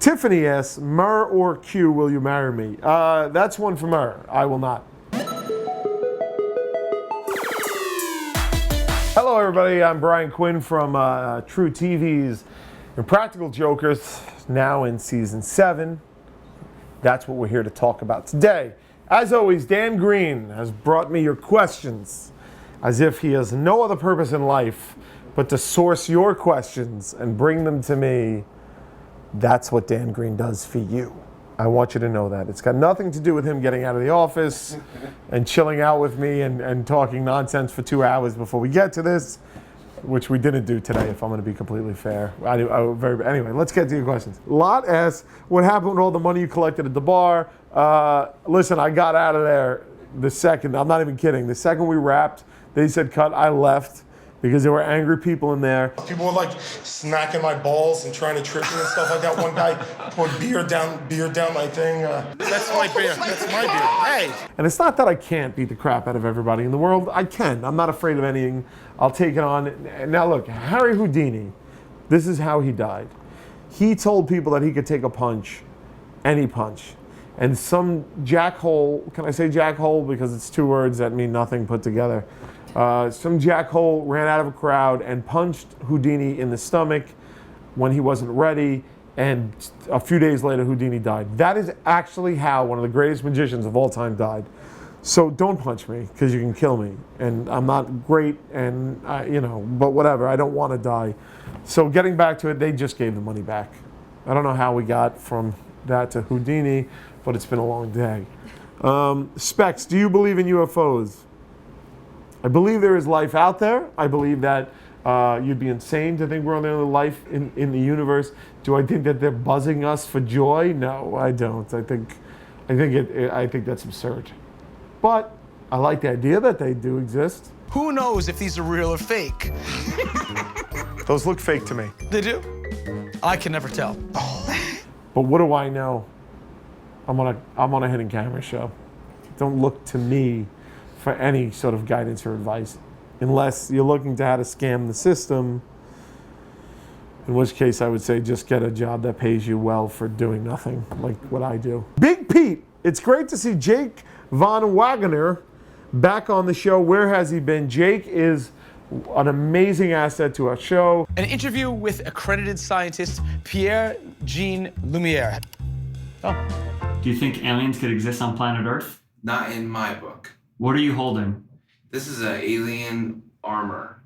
Tiffany asks, Murr or Q, will you marry me? That's one for Murr. I will not. Hello, everybody. I'm Brian Quinn from truTV's Impractical Jokers, now in season 7. That's what we're here to talk about today. As always, Dan Green has brought me your questions as if he has no other purpose in life but to source your questions and bring them to me. That's what Dan Green does for you. I want you to know that. It's got nothing to do with him getting out of the office and chilling out with me and talking nonsense for 2 hours before we get to this, which we didn't do today, if I'm going to be completely fair. Anyway, let's get to your questions. Lot asks, what happened with all the money you collected at the bar? Listen, I got out of there the second, I'm not even kidding, the second we wrapped, they said cut, I left. Because there were angry people in there. People were like smacking my balls and trying to trip me and stuff like that. One guy poured beer down my thing. That's my beer. That's my beer. Hey. And it's not that I can't beat the crap out of everybody in the world. I can. I'm not afraid of anything. I'll take it on. Now look, Harry Houdini, this is how he died. He told people that he could take a punch, any punch. And some jackhole, can I say jackhole? Because it's 2 words that mean nothing put together. Some jackhole ran out of a crowd and punched Houdini in the stomach when he wasn't ready, and a few days later Houdini died. That is actually how one of the greatest magicians of all time died. So don't punch me, because you can kill me, and I'm not great, and but whatever, I don't want to die. So getting back to it, they just gave the money back. I don't know how we got from that to Houdini, but it's been a long day. Specs, do you believe in UFOs? I believe there is life out there. I believe that you'd be insane to think we're on the only life in the universe. Do I think that they're buzzing us for joy? No, I don't. I think that's absurd. But I like the idea that they do exist. Who knows if these are real or fake? Those look fake to me. They do? I can never tell. But what do I know? I'm on a hidden camera show. Don't look to me for any sort of guidance or advice, unless you're looking to how to scam the system, in which case I would say just get a job that pays you well for doing nothing, like what I do. Big Pete, it's great to see Jake Von Wagner back on the show. Where has he been? Jake is an amazing asset to our show. An interview with accredited scientist Pierre-Jean Lumiere. Oh. Do you think aliens could exist on planet Earth? Not in my book. What are you holding? This is an alien armor.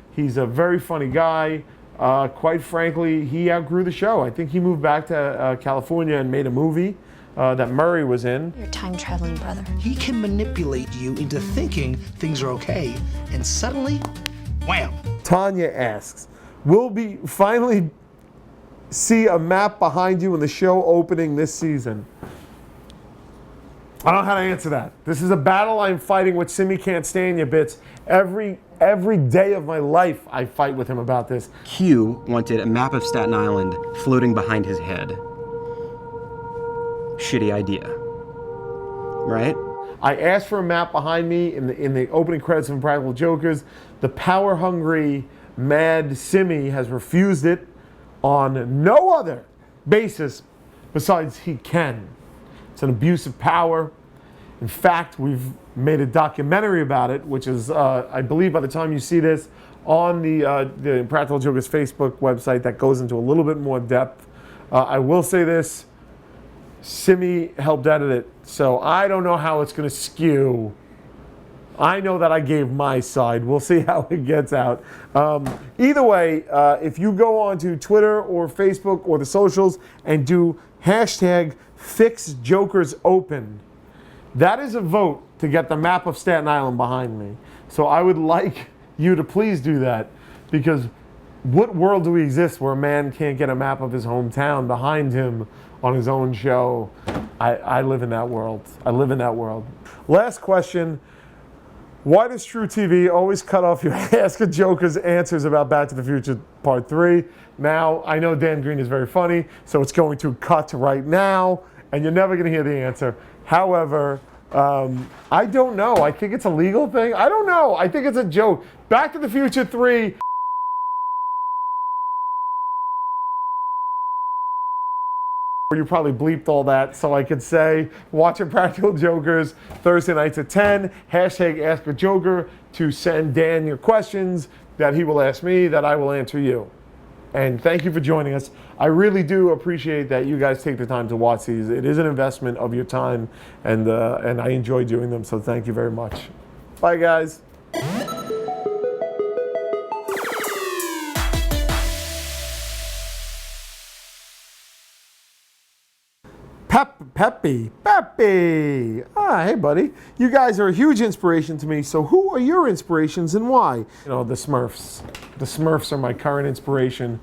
He's a very funny guy. Quite frankly, he outgrew the show. I think he moved back to California and made a movie that Murray was in. Your time-traveling brother. He can manipulate you into thinking things are okay, and suddenly, wham! Tanya asks, will we finally see a map behind you in the show opening this season? I don't know how to answer that. This is a battle I'm fighting with Simi Can't Stand You Bits. Every day of my life, I fight with him about this. Q wanted a map of Staten Island floating behind his head. Shitty idea, right? I asked for a map behind me in the opening credits of Impractical Jokers. The power-hungry, mad Simi has refused it on no other basis besides he can. It's an abuse of power. In fact, we've made a documentary about it, which is, I believe by the time you see this, on the Impractical Jokers Facebook website that goes into a little bit more depth. I will say this, Simi helped edit it, so I don't know how it's going to skew. I know that I gave my side. We'll see how it gets out. Either way, if you go onto Twitter or Facebook or the socials and do hashtag #FixJokersOpen. That is a vote to get the map of Staten Island behind me. So I would like you to please do that, because what world do we exist where a man can't get a map of his hometown behind him on his own show? I live in that world. I live in that world. Last question. Why does truTV always cut off your Ask a Joker's answers about Back to the Future Part 3? Now, I know Dan Green is very funny, so it's going to cut right now, and you're never going to hear the answer. However, I don't know. I think it's a legal thing. I don't know. I think it's a joke. Back to the Future 3. You probably bleeped all that, so I could say, watch Impractical Jokers Thursday nights at 10. Hashtag Ask a Joker to send Dan your questions that he will ask me, that I will answer you. And thank you for joining us. I really do appreciate that you guys take the time to watch these. It is an investment of your time, and I enjoy doing them, so thank you very much. Bye, guys. Peppy. Ah, hey, buddy. You guys are a huge inspiration to me, so who are your inspirations and why? You know, the Smurfs. The Smurfs are my current inspiration.